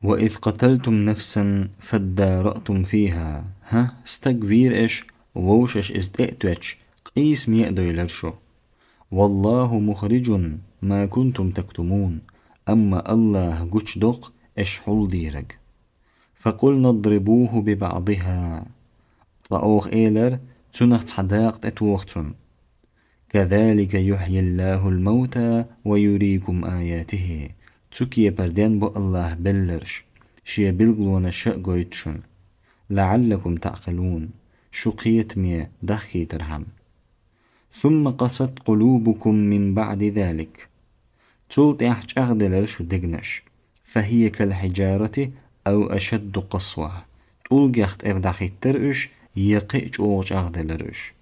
وإذ قتلتم نفسا فادارأتم فيها استكبير إش ووشش استئتوش قيس ميقدو يلرشو والله مخرج ما كنتم تكتمون أما الله قوش دق إش حل ديرج فقلنا اضربوه ببعضها رأوخ إيلر تنخت حداقت أتوختن كذلك يحيي الله الموتى ويريكم آياته تسكي بردين بو الله بلرش شي بلغلون الشأقويتشن لعلكم تعقلون شقيت مي دخي ترحم ثم قست قلوبكم من بعد ذلك تولت يحج أغدلرش دقنش فهي كالحجارة أو أشد قسوة تقول جخت إردخي ترقش يقيج أوغش أغدلرش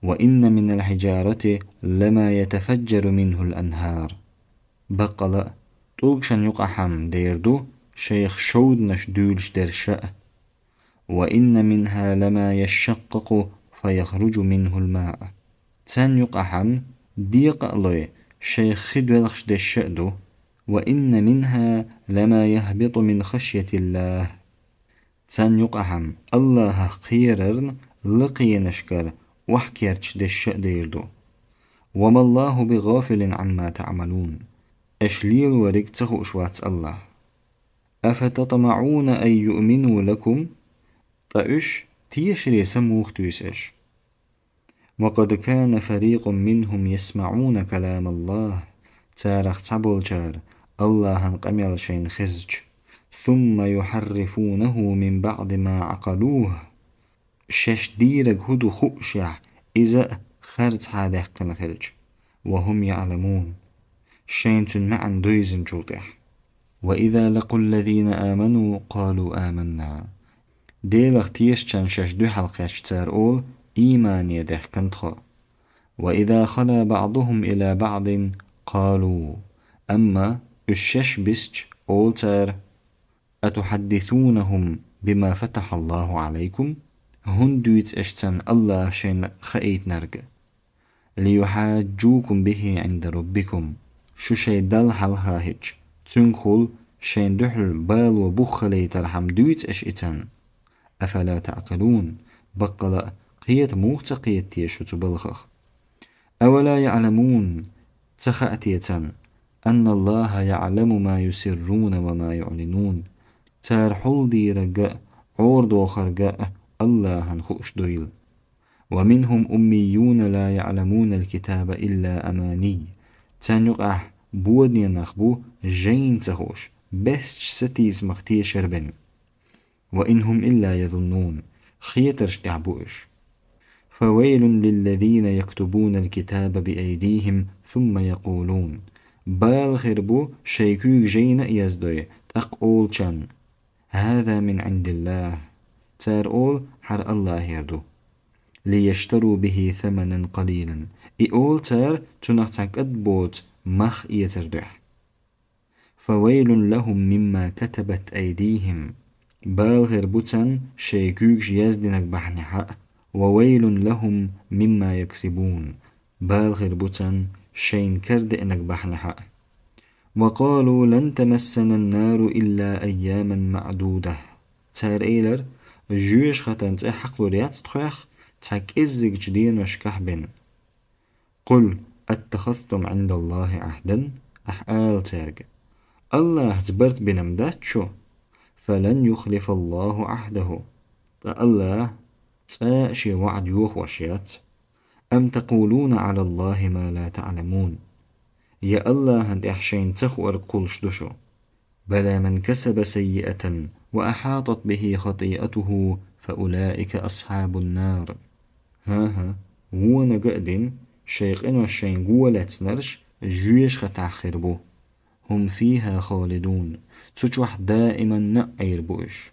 وإن من الحجارة لما يتفجر منه الأنهار بقل تولكشن يقحم ديردو شيخ شودنش دولش درشاء وإن منها لما يشقق فيخرج منه الماء تان يقحم ديق لوي شيخ خدولخش دشأدو وإن منها لما يهبط من خشية الله تان يقحم الله خيررن لقي نشكر وحكيرتش دشأ ديردو وما الله بغافل عما تعملون أشليل ورق تخو أشوات الله أفتطمعون أن يؤمنوا لكم فأش تيشري سموخ تيسش وقد كان فريق منهم يسمعون كلام الله تارخ تعبول جار الله انقمل شين خزج ثم يحرفونه من بعد ما عقلوه شش ديرك هدو خؤشع إذا خرج حادح قنخرج وهم يعلمون شينتن معن دويزن جوتح وإذا لقوا الذين آمنوا قالوا آمنا ديلغ تيشتن شش دو حلقة شتار أول إيمان يدح كنتخو وإذا خلا بعضهم إلى بعض قالوا أما الشش بسج أولتر أتحدثونهم بما فتح الله عليكم هندويت اشتن الله شين خئيت نرق ليحاجوكم به عند ربكم شو شي دل حلها هج تنخل شين دحل بال وبخلي ترحم دويت اشئتن أفلا تعقلون بقل قيت موخت قيت تيشو تبلخخ أولا يعلمون تخأتيتن أن الله يعلم ما يسرون وما يعلنون تار حل دي رجاء عورد وخرجاء الله هنخوش دويل ومنهم أميون لا يعلمون الكتاب إلا أماني تانيقع بودني نخبو جين تخوش بس ستيز مختي شربن وإنهم إلا يظنون خيترش تعبوش فويل للذين يكتبون الكتاب بأيديهم ثم يقولون بالخربو شيكو جين يزدوي تقول شان هذا من عند الله تار أول حر الله يردو ليشتروا به ثمنا قليلا أول تار تنختك أدبوت مخ يتردح فويل لهم مما كتبت أيديهم بالغر بوتن شيكوك يزدنك بحن حق وويل لهم مما يكسبون بالغر بوتن شين كرد إنك بحن حق وقالوا لن تمسنا النار إلا أياما معدودة تار إيلر جوش ختن تحق لوريات تخيخ تحك إزك جدين وشكح بن قل اتخذتم عند الله عهدا أحقال تارج الله تبرت بنمدات شو فلن يخلف الله عهده الله تاشي وعد يوخ وشيات أم تقولون على الله ما لا تعلمون يا الله هند إحشين تخور قلش دشو بلى من كسب سيئة وأحاطت به خطيئته فأولئك أصحاب النار ها وانا قادين شيقين والشين قولت نرش جيش ختاخر بو هم فيها خالدون تشوح دائما نعير بوش